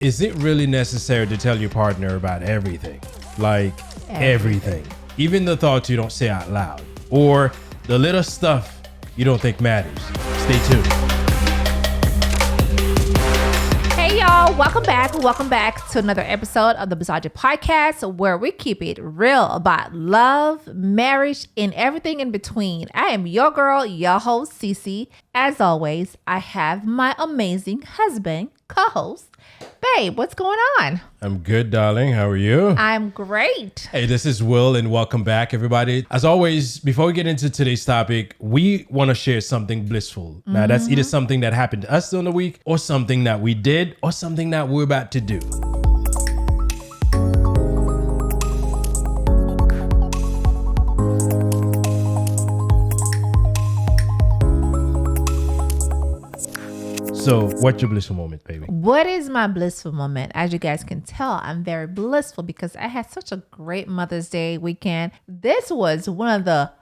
Is it really necessary to tell your partner about everything? Like everything. Even the thoughts you don't say out loud. Or the little stuff you don't think matters. Stay tuned. Hey y'all, welcome back to another episode of the Blissology Podcast, where we keep it real about love, marriage, and everything in between. I am your girl, your host, Cece. As always, I have my amazing husband, co-host. Babe, what's going on? I'm good, darling. How are you? I'm great. Hey, this is Will, and welcome back, everybody. As always, before we get into today's topic, we want to share something blissful. Now, that's either something that happened to us during the week, or something that we did, or something that we're about to do. So, what's your blissful moment, baby? What is my blissful moment? As you guys can tell, I'm very blissful because I had such a great Mother's Day weekend. This was one of the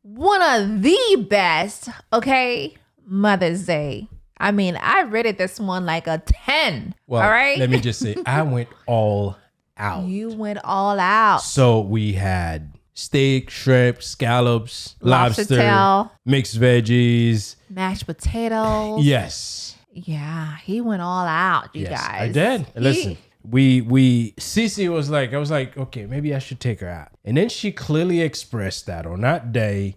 best, Mother's Day. I mean, I rated this one like a 10. Well, all right. Let me just say, I went all out. You went all out. So we had steak, shrimp, scallops, Lobster tail, mixed veggies, mashed potatoes. Yes. Yeah, he went all out, you guys. I did. Listen, Cece was like, I was like, okay, maybe I should take her out. And then she clearly expressed that on that day,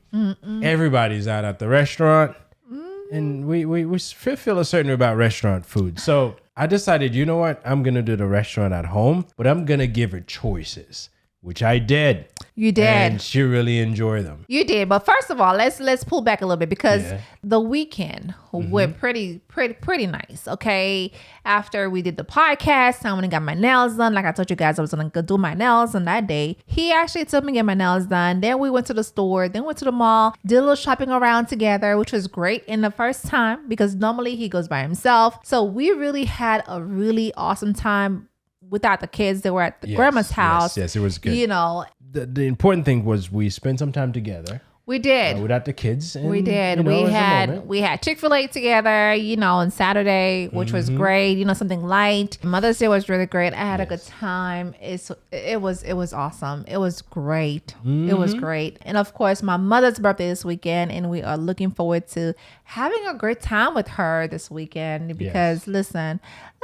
everybody's out at the restaurant. And we feel a certain way about restaurant food. So I decided, you know what? I'm going to do the restaurant at home, but I'm going to give her choices, which I did. You did. And she really enjoyed them. You did. But first of all, let's pull back a little bit because the weekend went pretty nice. Okay. After we did the podcast, I went and got my nails done. Like I told you guys, I was going to go do my nails on that day. He actually took me to get my nails done. Then we went to the store, then went to the mall, did a little shopping around together, which was great in the first time because normally he goes by himself. So we really had a really awesome time without the kids. They were at the grandma's house. Yes, it was good. You know, the important thing was we spent some time together. We did. Without the kids. And, we did. You know, we had Chick-fil-A together, on Saturday, which was great. Something light. Mother's Day was really great. I had a good time. It was awesome. It was great. It was great. And of course, my mother's birthday this weekend, and we are looking forward to having a great time with her this weekend because listen,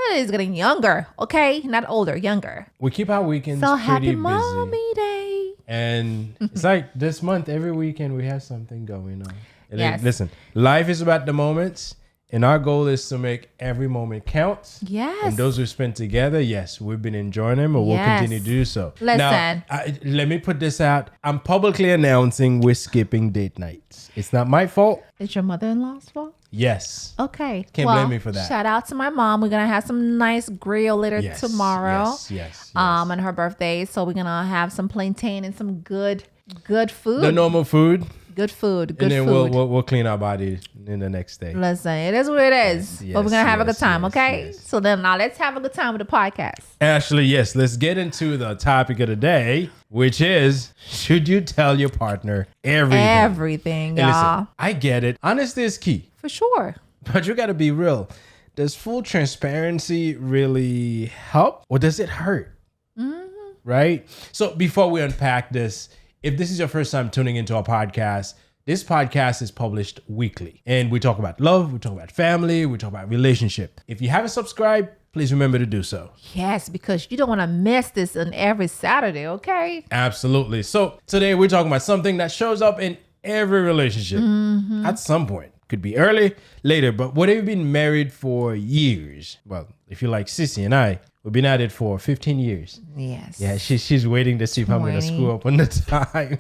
Lily's getting younger, okay? Not older, younger. We keep our weekends so pretty happy busy. Mommy Day. And it's like this month, every weekend we have something going on. And yes. Listen, life is about the moments. And our goal is to make every moment count. Yes. And those we spent together, yes, we've been enjoying them and we'll continue to do so. Listen. Now, let me put this out. I'm publicly announcing we're skipping date nights. It's not my fault. It's your mother-in-law's fault? Yes. Okay. Can't blame me for that. Shout out to my mom. We're going to have some nice grill later tomorrow. Yes. On her birthday. So we're going to have some plantain and some good food. The normal food. Good food. And then we'll clean our bodies in the next day. Listen, it is what it is. But we're going to have a good time, okay? Yes. So then now let's have a good time with the podcast. Actually, yes. Let's get into the topic of the day, which is, should you tell your partner everything? Everything, y'all. Listen, I get it. Honesty is key. For sure. But you got to be real. Does full transparency really help or does it hurt? Right? So before we unpack this, if this is your first time tuning into our podcast, this podcast is published weekly. And we talk about love, we talk about family, we talk about relationship. If you haven't subscribed, please remember to do so. Yes, because you don't want to miss this on every Saturday, okay? Absolutely. So today we're talking about something that shows up in every relationship at some point. Could be early, later, but what have you been married for years? Well, if you're like Sissy and I, we've been at it for 15 years. Yes. Yeah, she's waiting to see if I'm going to screw up on the time.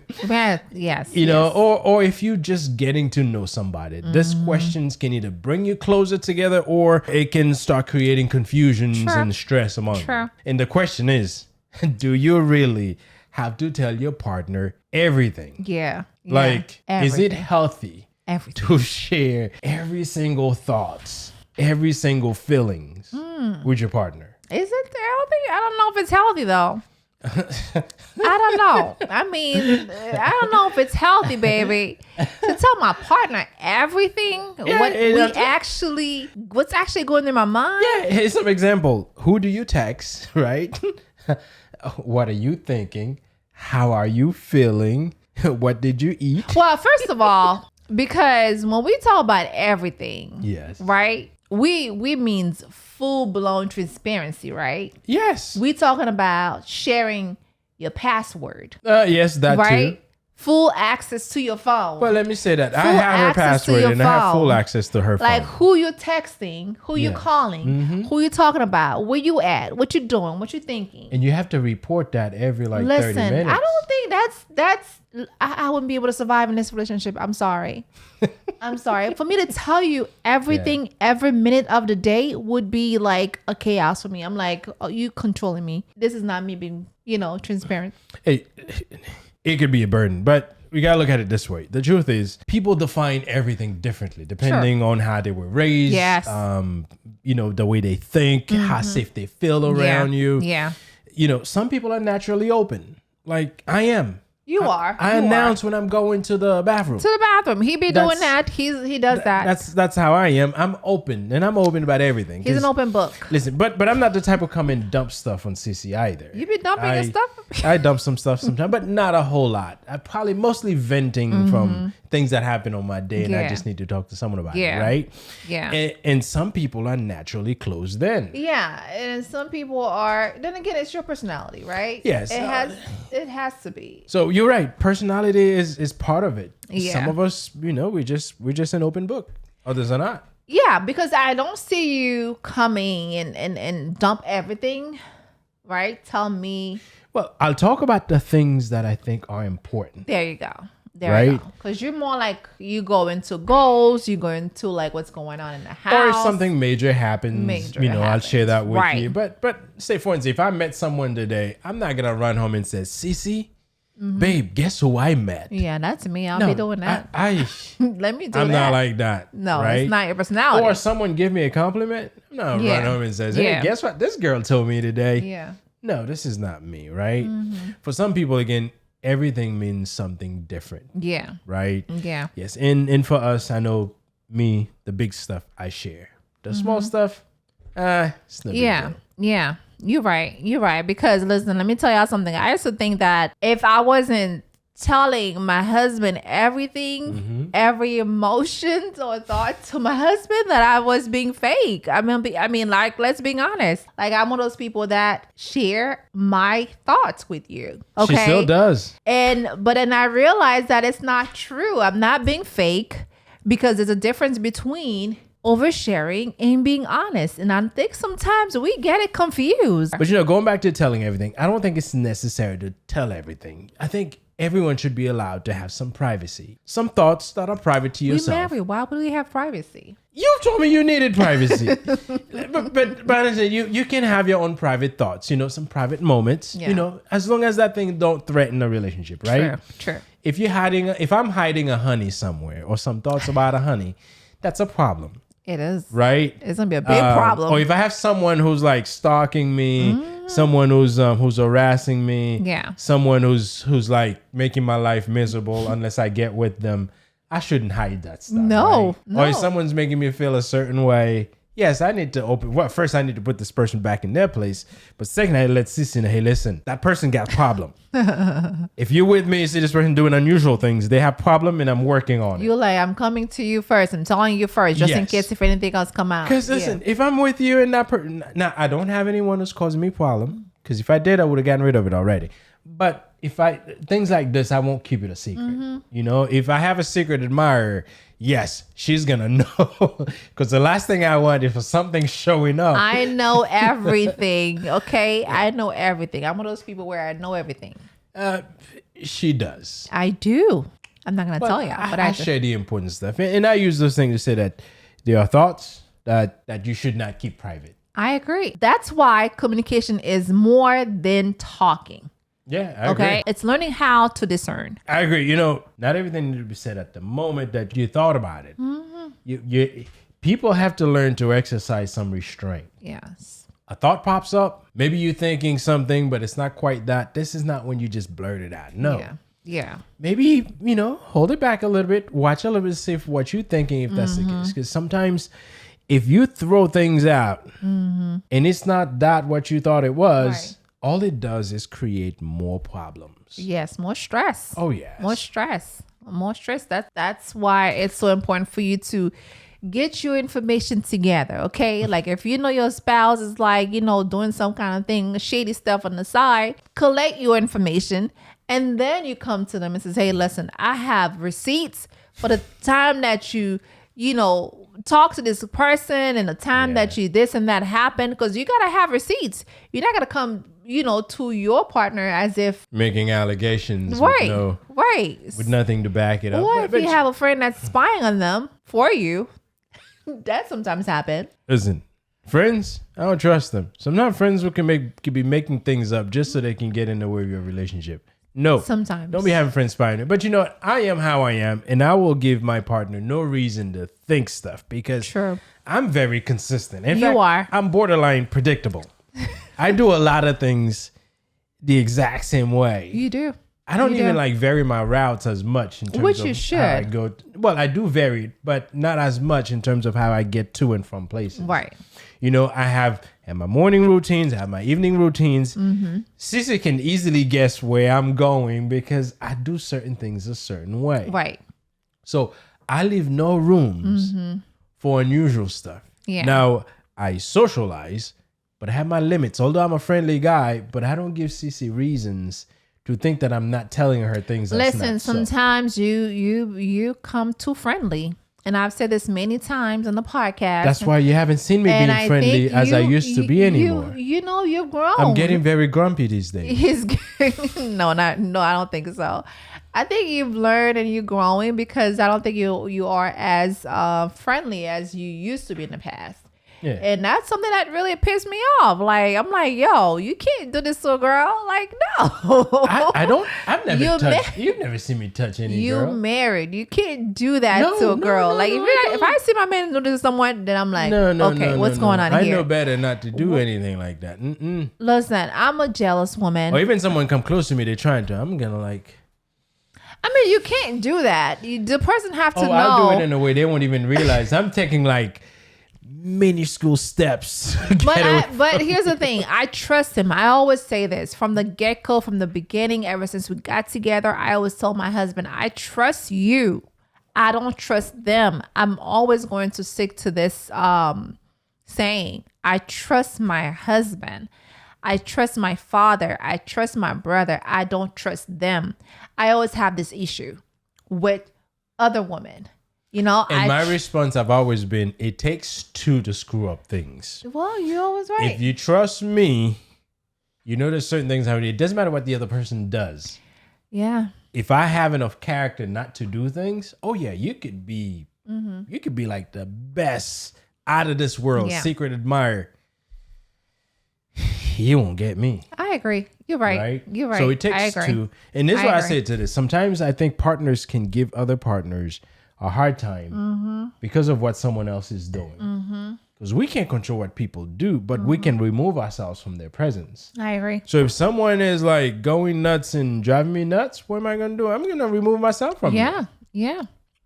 Yes. You know, or if you're just getting to know somebody, these questions can either bring you closer together or it can start creating confusions and stress among you. And the question is, do you really have to tell your partner everything? Yeah. Like, everything. Is it healthy to share every single thoughts, every single feelings with your partner? Is it healthy? I don't know if it's healthy though. I don't know. I mean, I don't know if it's healthy, baby, to tell my partner everything. What's actually going through my mind. Yeah, here's some example. Who do you text, right? What are you thinking? How are you feeling? What did you eat? Well, first of all, because when we talk about everything, yes, right? We means full-blown transparency, right? Yes. We talking about sharing your password. Yes, that right? too. Full access to your phone. Well, let me say that. I Full have her access to password your and I have phone. full access to her phone. Like who you're texting, who you're calling, who you talking about, where you at, what you doing, what you thinking. And you have to report that every 30 minutes. I don't think that's I wouldn't be able to survive in this relationship. I'm sorry. I'm sorry. For me to tell you everything every minute of the day would be like a chaos for me. I'm like, oh, you controlling me. This is not me being, transparent. Hey, it could be a burden, but we got to look at it this way. The truth is people define everything differently depending on how they were raised. Yes. The way they think, how safe they feel around you. Yeah. Some people are naturally open. Like I am. I announce when I'm going to the bathroom. He be doing that. He does that. That's how I am. I'm open, and I'm open about everything. He's an open book. Listen, but I'm not the type of come and dump stuff on CC either. You be dumping your stuff? I dump some stuff sometimes, but not a whole lot. I probably mostly venting from things that happen on my day, and I just need to talk to someone about it, right? Yeah. And some people are naturally closed in. Yeah, and some people are. Then again, it's your personality, right? Yes, it has to be. So you're right. Personality is part of it. Yeah. Some of us, we're just an open book. Others are not. Yeah, because I don't see you coming and dump everything, right? Tell me. Well, I'll talk about the things that I think are important. There you go. Right? Because you're more like you go into goals, you go into like what's going on in the house. Or if something major happens, I'll share that with you. But say for instance, if I met someone today, I'm not gonna run home and say, Cece, babe, guess who I met? Yeah, that's me. I'll be doing that. Let me do I'm that. not like that. No, right? It's not your personality. Or someone give me a compliment, I'm not run home and says, hey, guess what this girl told me today? Yeah. No, this is not me, right? For some people, again, everything means something different. Yeah. Right? Yeah. Yes. And for us, I know me, the big stuff I share. The small stuff, it's no big deal. Yeah. You're right. Because listen, let me tell y'all something. I used to think that if I wasn't telling my husband everything, every emotion or thought to my husband, that I was being fake. I mean, like, let's be honest. Like, I'm one of those people that share my thoughts with you. Okay. She still does. But then I realized that it's not true. I'm not being fake, because there's a difference between oversharing and being honest. And I think sometimes we get it confused. But going back to telling everything, I don't think it's necessary to tell everything. I think everyone should be allowed to have some privacy. Some thoughts that are private to yourself. We married. Why would we have privacy? You told me you needed privacy. but honestly, you can have your own private thoughts, some private moments, as long as that thing don't threaten a relationship, right? True. If I'm hiding a honey somewhere or some thoughts about a honey, that's a problem. It is. Right? It's going to be a big problem. Or if I have someone who's like stalking me, someone who's harassing me, someone who's like making my life miserable unless I get with them, I shouldn't hide that stuff. No. Or if someone's making me feel a certain way, yes, I need to first I need to put this person back in their place. But second, I let Sissy know, hey, listen, that person got a problem. If you're with me, you see this person doing unusual things, they have problem and I'm working on it. You're like, I'm coming to you first. I'm telling you first, just in case if anything else come out. Because listen, if I'm with you and that person, now I don't have anyone who's causing me problem. Because if I did, I would have gotten rid of it already. But things like this, I won't keep it a secret. If I have a secret admirer, yes, she's gonna know. Because the last thing I want is for something showing up. I know everything. Okay, I know everything. I'm one of those people where I know everything. She does. I do. I'm not gonna tell you, but I share the important stuff, and I use those things to say that there are thoughts that you should not keep private. I agree. That's why communication is more than talking. Yeah, I agree. It's learning how to discern. I agree. Not everything needs to be said at the moment that you thought about it. You people have to learn to exercise some restraint. Yes. a thought pops up. Maybe you're thinking something, but it's not quite that. This is not when you just blurt it out. No. Yeah. Maybe, hold it back a little bit. Watch a little bit, see if what you're thinking, if that's the case. Because sometimes if you throw things out and it's not that what you thought it was, all it does is create more problems. Yes, more stress. Oh, yes. More stress. That's why it's so important for you to get your information together, okay? Like if you know your spouse is like, doing some kind of thing, shady stuff on the side, collect your information and then you come to them and says, hey, listen, I have receipts for the time that you talk to this person and the time that you this and that happened, because you got to have receipts. You're not going to come to your partner as if making allegations with nothing to back it up. Or if you have a friend that's spying on them for you, that sometimes happens. Listen, friends, I don't trust them. Sometimes friends can be making things up just so they can get in the way of your relationship. No. Sometimes. Don't be having friends spying. But you know what? I am how I am, and I will give my partner no reason to think stuff because I'm very consistent. In fact, I'm borderline predictable. I do a lot of things the exact same way. You do. I don't even vary my routes as much in terms of how I go. Well, I do vary, but not as much in terms of how I get to and from places. Right. I have my morning routines, I have my evening routines. Sissy can easily guess where I'm going because I do certain things a certain way. Right. So I leave no rooms for unusual stuff. Yeah. Now, I socialize, but I have my limits. Although I'm a friendly guy, but I don't give Sissy reasons to think that I'm not telling her things. Listen, sometimes you come too friendly. And I've said this many times on the podcast. That's why you haven't seen me being friendly as I used to be anymore. You've grown. I'm getting very grumpy these days. No, I don't think so. I think you've learned and you're growing because I don't think you are as friendly as you used to be in the past. Yeah. And that's something that really pissed me off. Like, I'm like, yo, you can't do this to a girl. Like, no. I've never touched. You've never seen me touch any girl. You married. You can't do that to a girl. If I see my man do this to someone, then I'm like, what's going on here? I know better not to do anything like that. Listen, I'm a jealous woman. Or even someone come close to me, they're trying to. I'm going to I mean, you can't do that. The person have to know. I'll do it in a way they won't even realize. I'm taking minuscule steps. But here's the thing. I trust him. I always say this from the get-go, from the beginning, ever since we got together. I always tell my husband, I trust you. I don't trust them. I'm always going to stick to this saying. I trust my husband. I trust my father. I trust my brother. I don't trust them. I always have this issue with other women. My response have always been, it takes two to screw up things. Well, you're always right. If you trust me, there's certain things happening. It doesn't matter what the other person does. Yeah. If I have enough character not to do things, you could be like the best out of this world, secret admirer. You won't get me. I agree. You're right. You're right. So it takes two. And this is why I say to this. Sometimes I think partners can give other partners a hard time because of what someone else is doing. Because we can't control what people do, but we can remove ourselves from their presence. I agree. So if someone is going nuts and driving me nuts, what am I going to do? I'm going to remove myself from it. Yeah.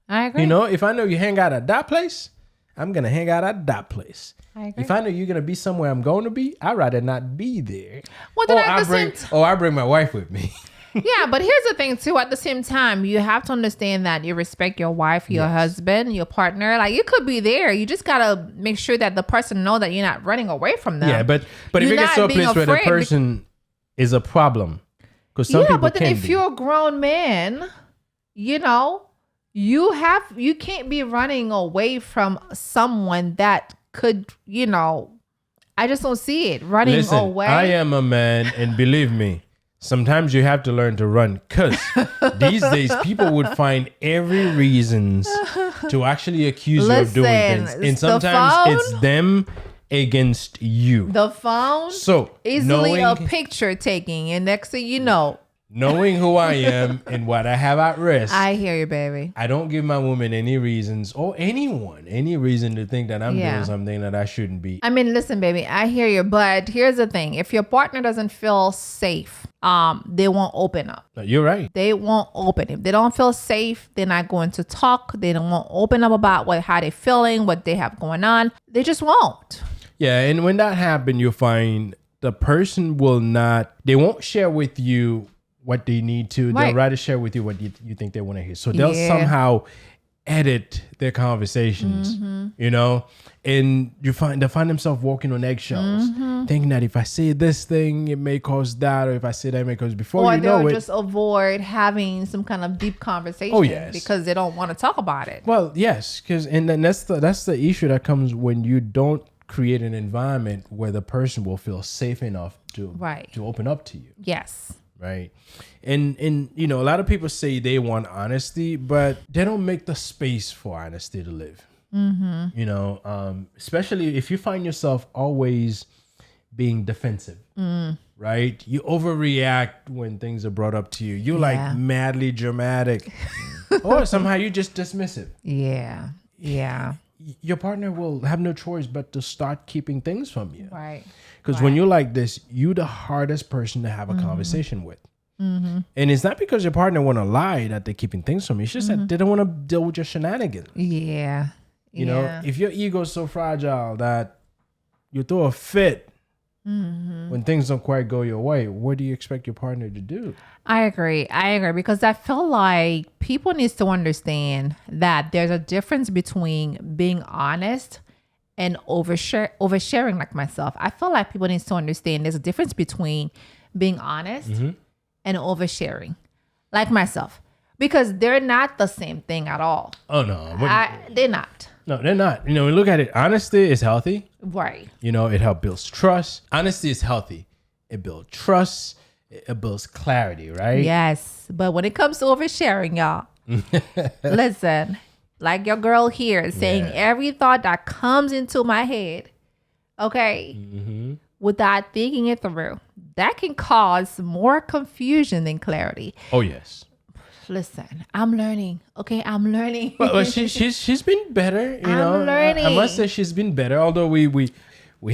I agree. If I know you hang out at that place, I'm going to hang out at that place. I agree. If I know you're going to be somewhere I'm going to be, I'd rather not be there. Well, then I bring my wife with me. Yeah, but here's the thing too. At the same time, you have to understand that you respect your wife, your husband, your partner. Like, you could be there. You just gotta make sure that the person know that you're not running away from them. Yeah, but if it gets to a place where the person is a problem, because some people but then if you're a grown man, you can't be running away from someone that could, I just don't see it running away. I am a man, and believe me. Sometimes you have to learn to run because these days people would find every reasons to actually accuse you of doing things. And sometimes it's them against you. The phone easily a picture taking. And next thing you know, knowing who I am and what I have at risk. I hear you, baby. I don't give my woman any reasons or anyone any reason to think that I'm doing something that I shouldn't be. I mean, listen, baby, I hear you, but here's the thing. If your partner doesn't feel safe, they won't open up. You're right. They won't open. If they don't feel safe, they're not going to talk. They don't want to open up about how they're feeling, what they have going on. They just won't. Yeah, and when that happens, you'll find the person they won't share with you what they need to. Right. They'll rather share with you what you think they want to hear. So they'll somehow edit their conversations, and they find themselves walking on eggshells, thinking that if I say this thing, it may cause that, or if I say that, it may cause before or you know it. Or just avoid having some kind of deep conversation because they don't want to talk about it. Well, yes, and then that's the issue that comes when you don't create an environment where the person will feel safe enough to open up to you. Yes. Right. And a lot of people say they want honesty, but they don't make the space for honesty to live. Especially if you find yourself always being defensive, right? You overreact when things are brought up to you. You're like madly dramatic or somehow you're just dismissive. Yeah. Yeah. Your partner will have no choice but to start keeping things from you. Right. Because when you're like this, you're the hardest person to have a conversation with. And it's not because your partner want to lie that they're keeping things from you. It's just that they don't want to deal with your shenanigans. Yeah. You know, if your ego is so fragile that you throw a fit when things don't quite go your way, what do you expect your partner to do? I agree because I feel like people need to understand that there's a difference between being honest and oversharing like myself. I feel like people need to understand there's a difference between being honest and oversharing like myself, because they're not the same thing at all. Oh no, they're not. No, they're not. Look at it. Honesty is healthy. Right. It helps build trust. Honesty is healthy. It builds trust. It builds clarity, right? Yes. But when it comes to oversharing, y'all, listen, like your girl here is saying every thought that comes into my head, okay, without thinking it through, that can cause more confusion than clarity. Oh, yes. Listen, I'm learning. Okay, I'm learning. Well, she's been better. I'm learning. I must say she's been better. Although we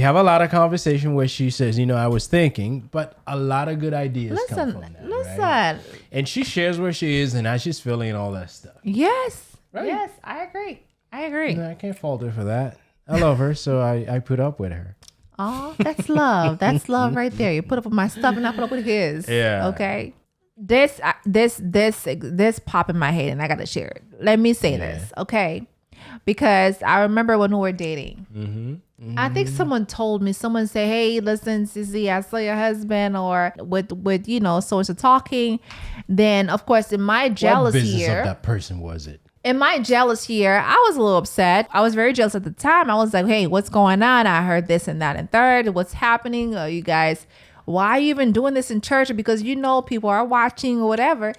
have a lot of conversation where she says, I was thinking, but a lot of good ideas come from that. Listen, right? And she shares where she is and how she's feeling and all that stuff. Yes, right? Yes, I agree. I can't fault her for that. I love her, so I put up with her. Oh, that's love. That's love right there. You put up with my stuff and I put up with his. Yeah. Okay. This popped in my head and I got to share it. Let me say this, okay? Because I remember when we were dating, I think someone said, hey, listen, Sissy, I saw your husband or with so talking. Then, of course, in my jealous what business year. Of that person was it? In my jealous year, I was a little upset. I was very jealous at the time. I was like, hey, what's going on? I heard this and that and third. What's happening? You guys, why are you even doing this in church? Because people are watching or whatever.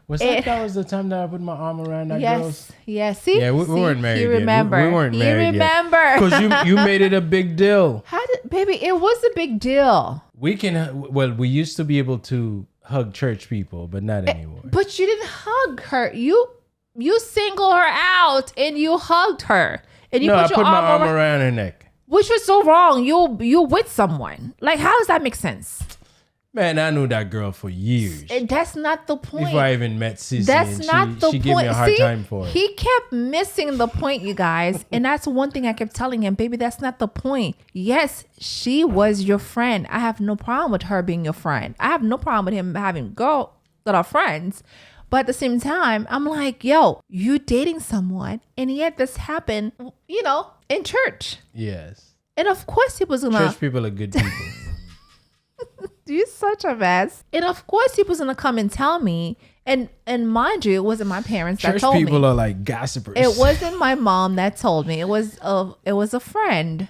That was the time that I put my arm around that girl? Yes. See? Yeah, we weren't married yet. You remember. We weren't married yet. You remember. Because you made it a big deal. Baby, it was a big deal. We used to be able to hug church people, but not anymore. But you didn't hug her. You singled her out and you hugged her. And I put my arm around her neck. Which was so wrong. You with someone. Like, how does that make sense? Man, I knew that girl for years. And that's not the point. Before I even met Sissy. That's not the point. She gave me a hard time for it. He kept missing the point, you guys. And that's one thing I kept telling him, baby, that's not the point. Yes, she was your friend. I have no problem with her being your friend. I have no problem with him having girls that are friends. But at the same time, I'm like, yo, you dating someone. And yet this happened, in church. Yes. And of course he was going to. Church people are good people. You're such a mess. And of course he was going to come and tell me. And mind you, it wasn't my parents that told me. Church people are like gossipers. It wasn't my mom that told me. It was a friend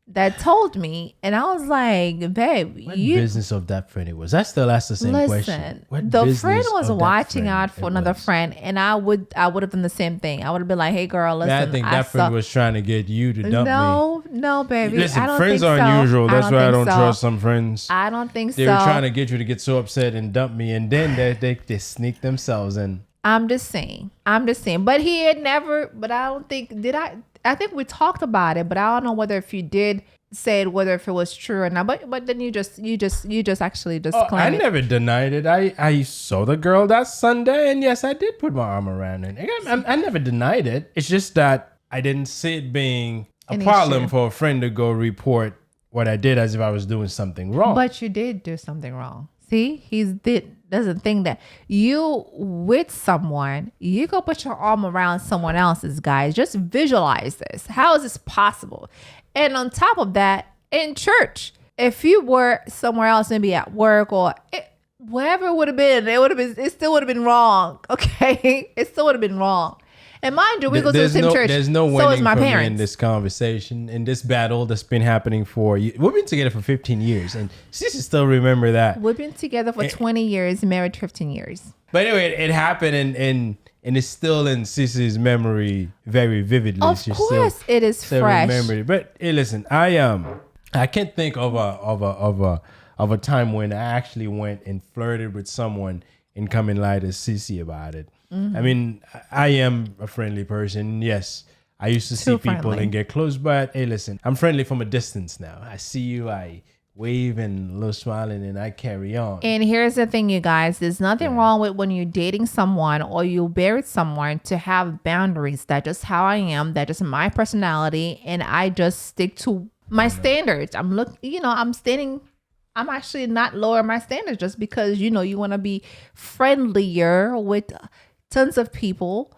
that told me, and I was like, babe, What business of that friend it was? I still ask the same question. What the business friend was of that watching friend out for it another was? friend, and I would have done the same thing. I would have been like, hey girl, listen, I think that friend was trying to get you to dump me. No, baby. Listen, I don't friends think are so. unusual. That's why I don't think so. trust some friends. I don't think They so. were trying to get you to get so upset and dump me, and then they sneak themselves in. I'm just saying. But he had never. But I don't think I think we talked about it, but I don't know whether if you did say it, whether if it was true or not. But then you just actually just claim I it. never denied it. I saw the girl that Sunday, and yes, I did put my arm around her. I never denied it. It's just that I didn't see it being a problem issue. for a friend to go report what I did as if I was doing something wrong. But you did do something wrong. See, doesn't think that you with someone, you go put your arm around someone else's, guys. Just visualize this. How is this possible? And on top of that, in church, if you were somewhere else, maybe at work or wherever it would have been, it still would have been wrong. Okay, it still would have been wrong. And mind you, we go to the same church. There's no so winning is my for me parents. in this conversation, in this battle that's been happening for you. We've been together for 15 years, and Sissy still remember that. We've been together for 20 years, married 15 years. But anyway, it happened, and it's still in Sissy's memory very vividly. Of course, it is fresh. Remembered it. But hey, listen, I can't think of a time when I actually went and flirted with someone and come and lie to Sissy about it. I mean, I am a friendly person. Yes, I used to see people and get close, but hey, listen, I'm friendly from a distance now. I see you, I wave and a little smiling, and I carry on. And here's the thing, you guys. There's nothing wrong with when you're dating someone or you married someone to have boundaries. That's just how I am. That's just my personality, and I just stick to my standards. I'm actually not lowering my standards just because you want to be friendlier with tons of people.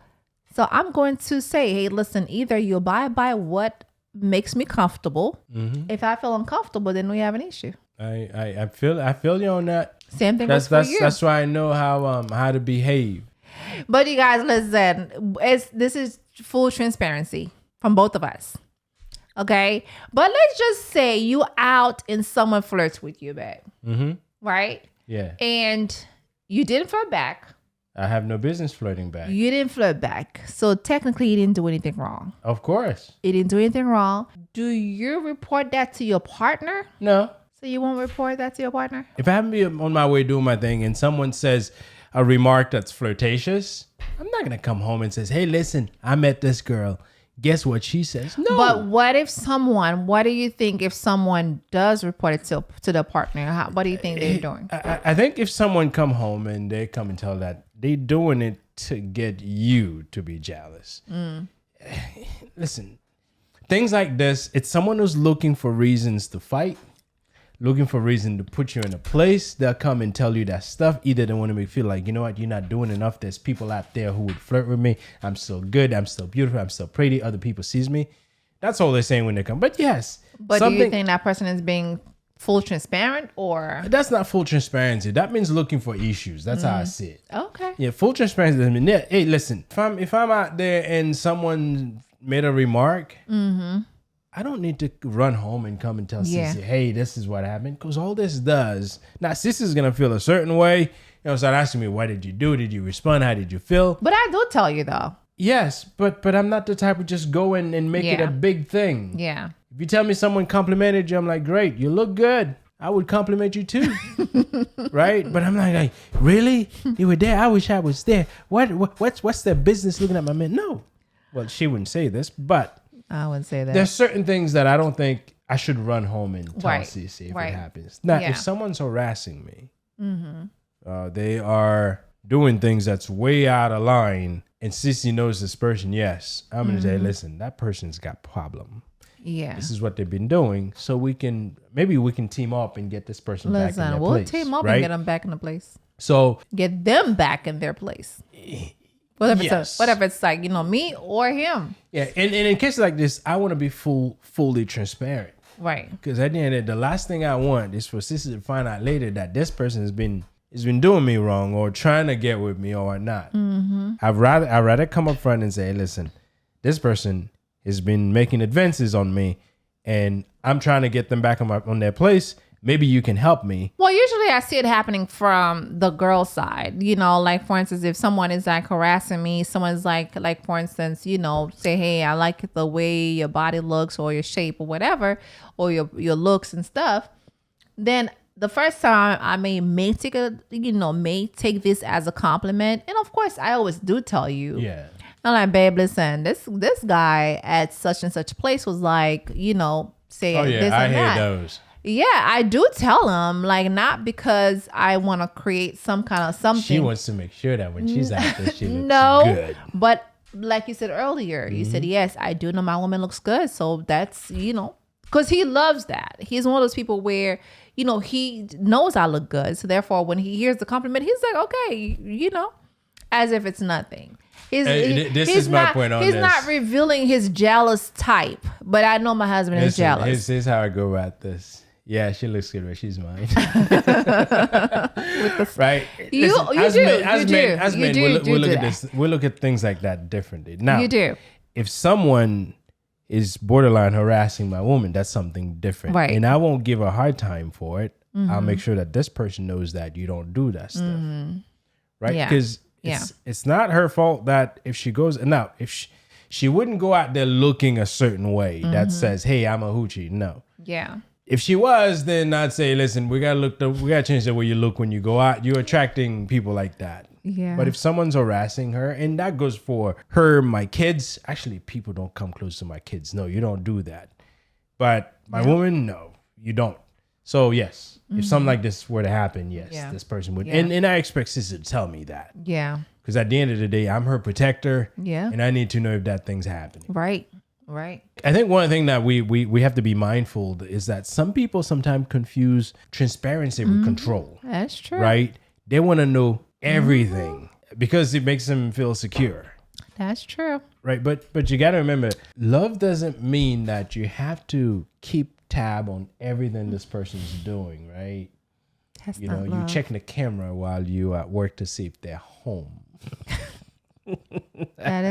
So I'm going to say, hey, listen, either you abide by what makes me comfortable. Mm-hmm. If I feel uncomfortable, then we have an issue. I feel you on that. Same thing for you. That's why I know how to behave. But you guys, listen, this is full transparency from both of us. Okay? But let's just say you out and someone flirts with you, babe. Mm-hmm. Right? Yeah. And you didn't flirt back. I have no business flirting back. You didn't flirt back. So technically you didn't do anything wrong. Of course. You didn't do anything wrong. Do you report that to your partner? No. So you won't report that to your partner? If I happen to be on my way doing my thing and someone says a remark that's flirtatious, I'm not going to come home and says, hey, listen, I met this girl. Guess what she says? No. But what do you think if someone does report it to the partner? What do you think they're doing? I think if someone come home and they come and tell that they're doing it to get you to be jealous. Listen, things like this, it's someone who's looking for reasons to fight, looking for reason to put you in a place. They'll come and tell you that stuff. Either they want to make you feel like, you know what, you're not doing enough. There's people out there who would flirt with me. I'm so good. I'm so beautiful. I'm so pretty. Other people sees me. That's all they're saying when they come. But yes. But do you think that person is being full transparent or? That's not full transparency. That means looking for issues. That's how I see it. Okay. Yeah, full transparency doesn't mean, hey, listen, if I'm out there and someone made a remark, I don't need to run home and come and tell Sissy, hey, this is what happened. Because all this does, now Sissy's going to feel a certain way. Start asking me, what did you do? Did you respond? How did you feel? But I do tell you though. Yes, but I'm not the type of just go in and make it a big thing. Yeah. If you tell me someone complimented you, I'm like, great, you look good. I would compliment you too. Right? But I'm like, really? You were there? I wish I was there. What's their business looking at my man? No. Well, she wouldn't say this, but I wouldn't say that. There's certain things that I don't think I should run home and tell Cece if it happens. Now, if someone's harassing me, they are doing things that's way out of line, and Cece knows this person, yes, I'm going to say, listen, that person's got problem. Yeah. This is what they've been doing. So maybe we can team up and get this person back in their place. We'll team up and get them back in the place. So get them back in their place. Whatever it's like, me or him. Yeah. And in cases like this, I want to be fully transparent. Right. Because at the end of the last thing I want is for sisters to find out later that this person has been doing me wrong or trying to get with me or whatnot. Mm-hmm. I'd rather come up front and say, listen, this person has been making advances on me, and I'm trying to get them back on their place. Maybe you can help me. Well, usually I see it happening from the girl side. You know, like for instance, if someone is like harassing me, someone's like for instance, you know, say, hey, I like the way your body looks or your shape or whatever, or your looks and stuff. Then the first time I may take this as a compliment. And of course, I always do tell you. Yeah. I'm like, babe, listen, this guy at such and such place was like, you know, saying this and I that. hear those. Yeah, I do tell him, like, not because I want to create some kind of something. She wants to make sure that when she's out there, she looks good. But like you said earlier, you said, yes, I do know my woman looks good. So that's, you know, because he loves that. He's one of those people where, you know, he knows I look good. So therefore, when he hears the compliment, he's like, okay, you know, as if it's nothing. He's not revealing his jealous type, but I know my husband is jealous. Here's how I go about this. Yeah, she looks good, but she's mine. Right? You do. We look at things like that differently. Now, you do. If someone is borderline harassing my woman, that's something different. Right. And I won't give a hard time for it. I'll make sure that this person knows that you don't do that stuff. Right? Because it's not her fault that if she goes, now, if she wouldn't go out there looking a certain way that says, hey, I'm a hoochie. No. Yeah. If she was, then I'd say, listen, we gotta change the way you look when you go out. You're attracting people like that. Yeah. But if someone's harassing her, and that goes for her, my kids. Actually, people don't come close to my kids. No, you don't do that. But my woman, no, you don't. So yes, if something like this were to happen, yes, this person would. Yeah. And I expect sister to tell me that. Yeah. Because at the end of the day, I'm her protector. Yeah. And I need to know if that thing's happening. Right. Right. I think one thing that we have to be mindful is that some people sometimes confuse transparency with control. That's true. Right? They want to know everything because it makes them feel secure. That's true. Right? But you got to remember, love doesn't mean that you have to keep tab on everything this person's doing, right? That's you know, not love. you checking the camera while you at work to see if they're home. That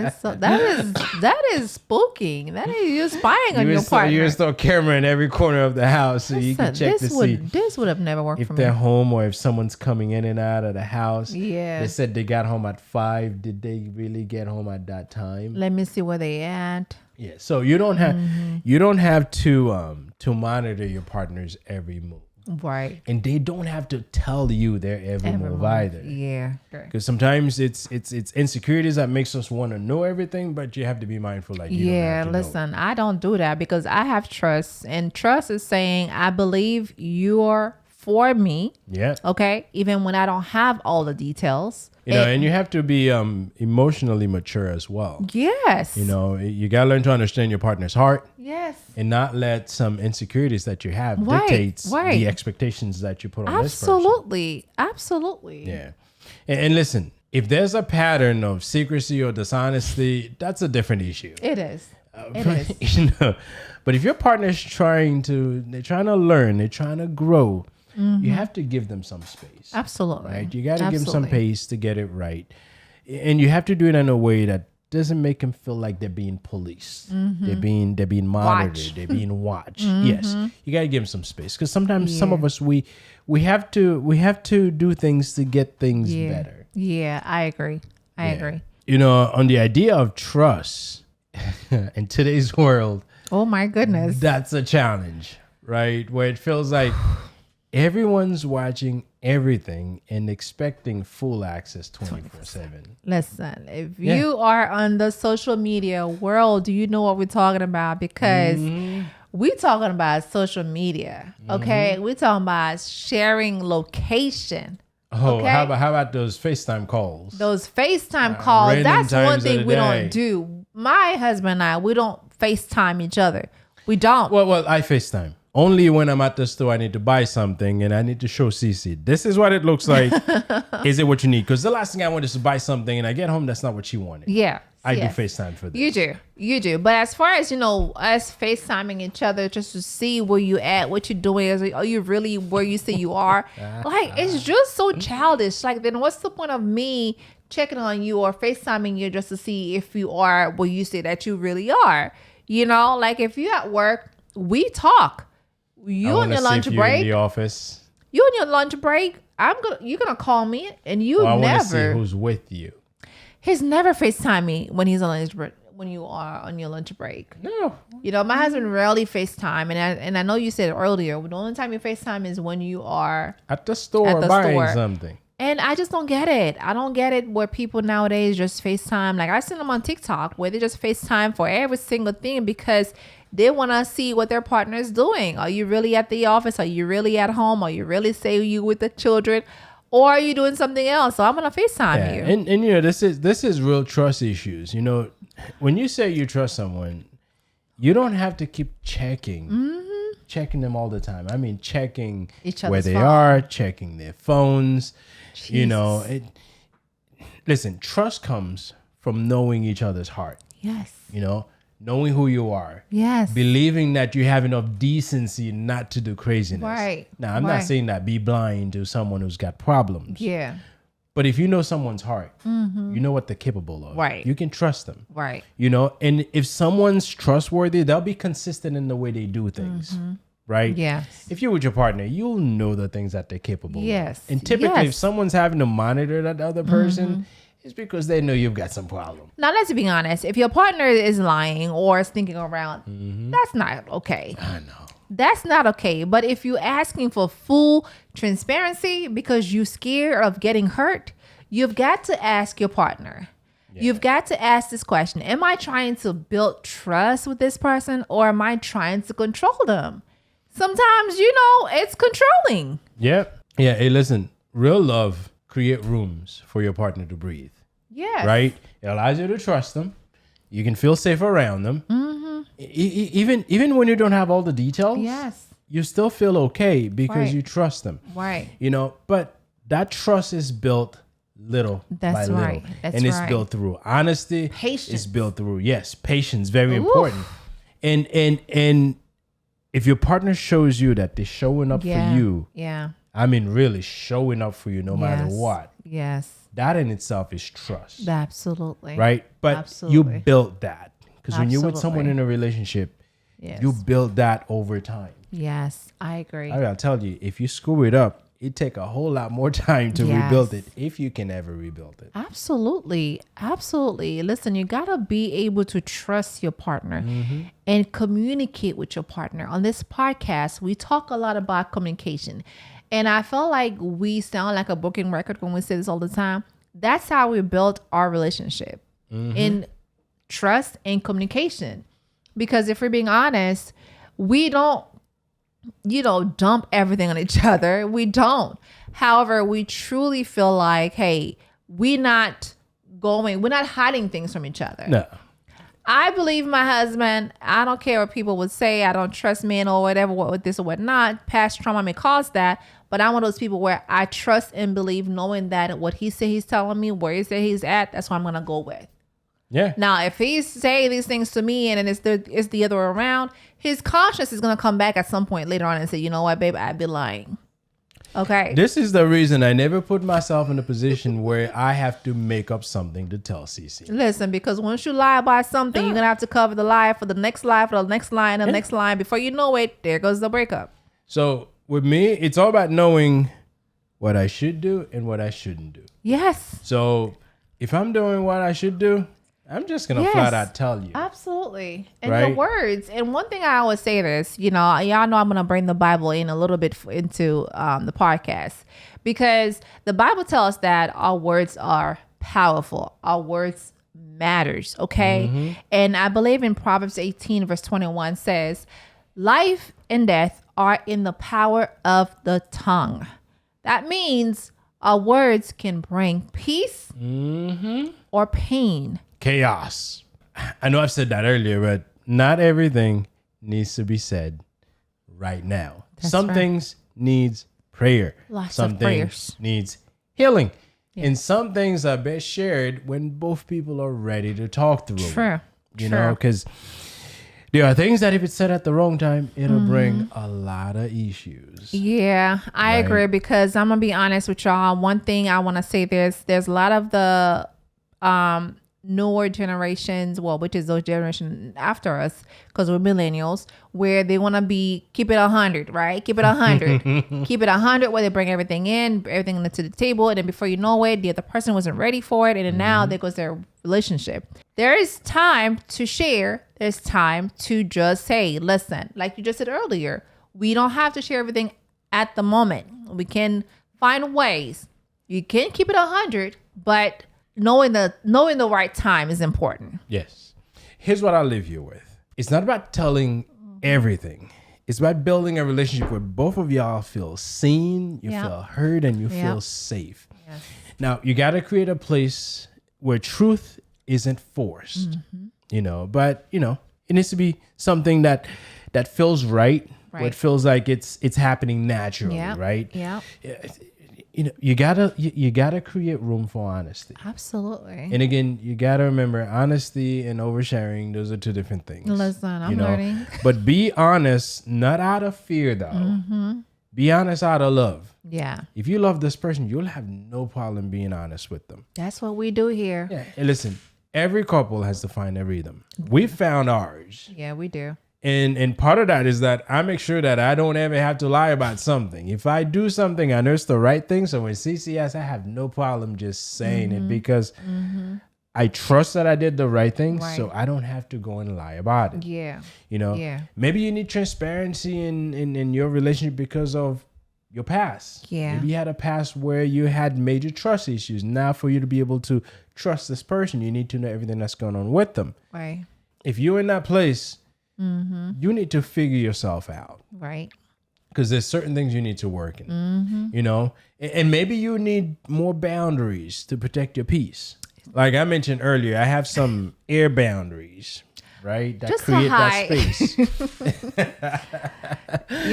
is spooking. That is you spying on your partner. You install a camera in every corner of the house so you can check to see this would have never worked if for they're me. home or if someone's coming in and out of the house. Yeah. They said they got home at 5. Did they really get home at that time? Let me see where they at. Yeah. So you don't have to monitor your partner's every move. Right. And they don't have to tell you their every move either. Yeah. Because sometimes it's insecurities that makes us want to know everything, but you have to be mindful. Like, you don't have to listen, know. I don't do that because I have trust, and trust is saying I believe you're for me. Yeah. Okay. Even when I don't have all the details. You know, and you have to be emotionally mature as well. Yes. You know, you got to learn to understand your partner's heart. Yes. And not let some insecurities that you have dictate the expectations that you put on this person. Absolutely. Yeah. And listen, if there's a pattern of secrecy or dishonesty, that's a different issue. It is. It is. You know, but if your partner's trying to learn, they're trying to grow, you have to give them some space. Absolutely. Right? You got to give them some space to get it right. And you have to do it in a way that doesn't make them feel like they're being policed. They're being monitored. They're being watched. Yes. You got to give them some space because sometimes some of us we have to do things to get things better. Yeah, I agree. I agree. You know, on the idea of trust in today's world, oh my goodness, that's a challenge, right? Where it feels like everyone's watching everything and expecting full access 24/7. Listen, if you are on the social media world, do you know what we're talking about? Because we're talking about social media, okay? We're talking about sharing location. Oh, okay? how about those FaceTime calls? Those FaceTime calls, that's one thing we don't do. My husband and I, we don't FaceTime each other. We don't. Well, I FaceTime. Only when I'm at the store, I need to buy something and I need to show Cece. This is what it looks like. Is it what you need? Because the last thing I want is to buy something and I get home, that's not what she wanted. Yeah. I do FaceTime for this. You do. But as far as, us FaceTiming each other just to see where you at, what you're doing, are you really where you say you are? Like, it's just so childish. Like, then what's the point of me checking on you or FaceTiming you just to see if you are where you say that you really are? Like if you're at work, we talk. You on your lunch break. In the office. You on your lunch break. You're gonna call me, and you I never. want to see who's with you. He's never FaceTime me when he's on lunch break. When you are on your lunch break. No. You know, my husband rarely FaceTime. And I know you said earlier, the only time you FaceTime is when you are at the store buying something. And I just don't get it. I don't get it where people nowadays just FaceTime. Like I seen them on TikTok where they just FaceTime for every single thing because they want to see what their partner is doing. Are you really at the office? Are you really at home? Are you really say you with the children? Or are you doing something else? So I'm going to FaceTime you. And you know, this is real trust issues. You know, when you say you trust someone, you don't have to keep checking them all the time. I mean, checking where they are, checking their phones. Jesus. You know, listen, trust comes from knowing each other's heart. Yes. You know, knowing who you are. Yes. Believing that you have enough decency not to do craziness. Right. Now, I'm not saying that be blind to someone who's got problems. Yeah. But if you know someone's heart, you know what they're capable of. Right. You can trust them. Right. You know, and if someone's trustworthy, they'll be consistent in the way they do things. Right? Yes. If you're with your partner, you'll know the things that they're capable of. And typically, if someone's having to monitor that other person, it's because they know you've got some problem. Now, let's be honest. If your partner is lying or sneaking around, that's not okay. I know. That's not okay. But if you're asking for full transparency because you're scared of getting hurt, you've got to ask your partner. Yeah. You've got to ask this question. Am I trying to build trust with this person or am I trying to control them? Sometimes, you know, it's controlling. Yep. Yeah. Hey, listen, real love create rooms for your partner to breathe. Yeah. Right? It allows you to trust them. You can feel safe around them. Even when you don't have all the details. Yes. You still feel okay because you trust them. Right. You know, but that trust is built little by little. That's and it's built through honesty. Patience. It's built through, patience, very important. And if your partner shows you that they're showing up for you. Yeah. I mean, really showing up for you no matter what. Yes. That in itself is trust. Absolutely. Right? But you built that. Because when you're with someone in a relationship, you build that over time. Yes, I agree. I'll tell you, if you screw it up, it take a whole lot more time to rebuild it, if you can ever rebuild it. Absolutely. Absolutely. Listen, you got to be able to trust your partner and communicate with your partner. On this podcast, we talk a lot about communication. And I feel like we sound like a broken record when we say this all the time. That's how we built our relationship in trust and communication. Because if we're being honest, we don't, dump everything on each other. We don't. However, we truly feel like, hey, we're not hiding things from each other. No. I believe my husband. I don't care what people would say. I don't trust men or whatever, what this or whatnot. Past trauma may cause that. But I'm one of those people where I trust and believe knowing that what he said he's telling me, where he said he's at, that's what I'm going to go with. Yeah. Now, if he's saying these things to me and it's the other way around, his conscience is going to come back at some point later on and say, you know what, babe, I'd be lying. Okay. This is the reason I never put myself in a position where I have to make up something to tell Cece. Listen, because once you lie about something, you're going to have to cover the lie for the next lie, for the next line, and the next line. Before you know it, there goes the breakup. So with me, it's all about knowing what I should do and what I shouldn't do. Yes. So if I'm doing what I should do, I'm just going to flat out tell you. Absolutely. And your words. And one thing I always say this, y'all know I'm going to bring the Bible in a little bit into the podcast, because the Bible tells us that our words are powerful. Our words matters. Okay. And I believe in Proverbs 18 verse 21 says, life and death are in the power of the tongue. That means our words can bring peace or pain. Chaos. I know I've said that earlier, but not everything needs to be said right now. Some things needs prayer. Lots some of things prayers. Needs healing. Yeah. And some things are best shared when both people are ready to talk through. True. You know, because there are things that if it's said at the wrong time, it'll bring a lot of issues. Yeah, I agree, because I'm going to be honest with y'all. One thing I want to say, there's a lot of the newer generations, well, which is those generation after us, because we're millennials, where they want to keep it 100, right? Keep it 100. Keep it 100 where they bring everything to the table. And then before you know it, the other person wasn't ready for it. And then now there goes their relationship. There is time to share. There's time to just say, listen, like you just said earlier, we don't have to share everything at the moment. We can find ways. You can keep it 100, but knowing the right time is important. Yes. Here's what I'll leave you with. It's not about telling everything. It's about building a relationship where both of y'all feel seen, you feel heard, and you feel safe. Yes. Now, you got to create a place where truth isn't forced, but it needs to be something that feels right. Where it feels like it's happening naturally, right? Yeah. You gotta create room for honesty. Absolutely. And again, you gotta remember, honesty and oversharing, those are two different things. Listen, I'm learning. But be honest, not out of fear though. Be honest out of love. Yeah. If you love this person, you'll have no problem being honest with them. That's what we do here. Yeah. And listen, every couple has to find their rhythm. We found ours. Yeah, we do. And part of that is that I make sure that I don't ever have to lie about something. If I do something, I know it's the right thing. So when CC asks, I have no problem just saying it because I trust that I did the right thing. Right. So I don't have to go and lie about it. Yeah. Maybe you need transparency in your relationship because of your past. Yeah. Maybe you had a past where you had major trust issues. Now for you to be able to trust this person, you need to know everything that's going on with them. Right. If you're in that place, you need to figure yourself out. Right. Because there's certain things you need to work in, and maybe you need more boundaries to protect your peace. Like I mentioned earlier, I have some air boundaries, right? That just create that space.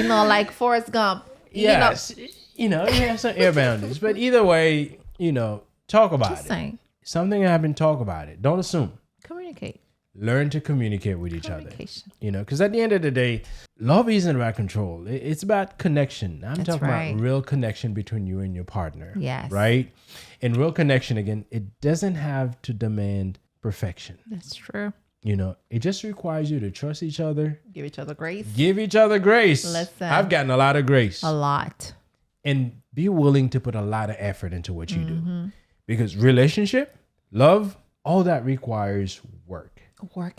Like Forrest Gump. Yes. You have some air boundaries. But either way, talk about it. Saying. Something happened, talk about it. Don't assume. Communicate. Learn to communicate with each other, because at the end of the day, love isn't about control. It's about connection. I'm talking about real connection between you and your partner. Yes. Right. And real connection, again, it doesn't have to demand perfection. That's true. It just requires you to trust each other. Give each other grace. Listen. I've gotten a lot of grace. A lot. And be willing to put a lot of effort into what you do. Because relationship, love, all that requires work.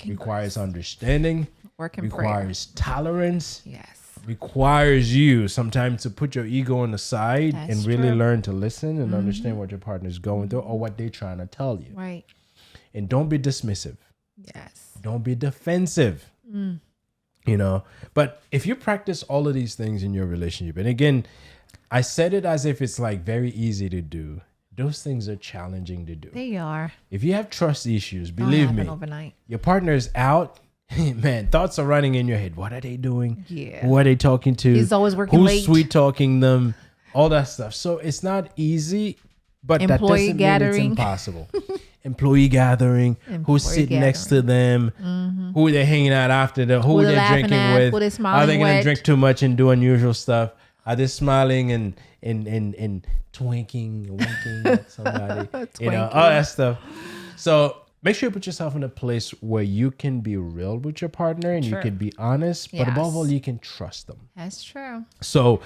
Requires understanding. Requires tolerance. Yes. Requires you sometimes to put your ego on the side and really learn to listen and understand what your partner is going through or what they're trying to tell you. Right. And don't be dismissive. Yes. Don't be defensive. But if you practice all of these things in your relationship, and again, I said it as if it's like very easy to do. Those things are challenging to do. They are. If you have trust issues, believe me, overnight. Your partner's out. Man, thoughts are running in your head. What are they doing? Yeah. Who are they talking to? He's always working Who's late. sweet talking them? All that stuff. So it's not easy, but that doesn't mean it's impossible. Employee gathering. Who's sitting next to them? Who are they hanging out after? Who they're drinking with? Who they smiling Are they going to with? drink too much and do unusual stuff? Are they smiling and twinking, winking at somebody? All that stuff. So make sure you put yourself in a place where you can be real with your partner and you can be honest, but above all, you can trust them. That's true. So,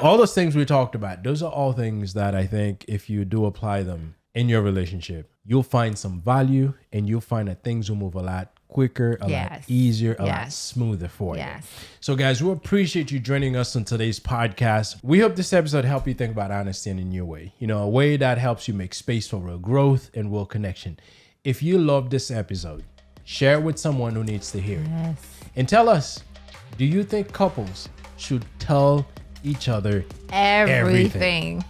all those things we talked about, those are all things that I think if you do apply them in your relationship, you'll find some value and you'll find that things will move a lot quicker, a lot easier, a lot smoother for you. So guys, we appreciate you joining us on today's podcast. We hope this episode helped you think about honesty in a new way, a way that helps you make space for real growth and real connection. If you love this episode, share it with someone who needs to hear it. And tell us, do you think couples should tell each other everything?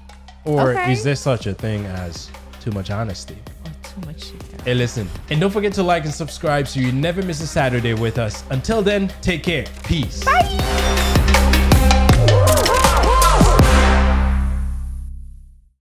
Or is there such a thing as too much honesty? Too much shit. Hey, listen. And don't forget to like and subscribe so you never miss a Saturday with us. Until then, take care. Peace. Bye.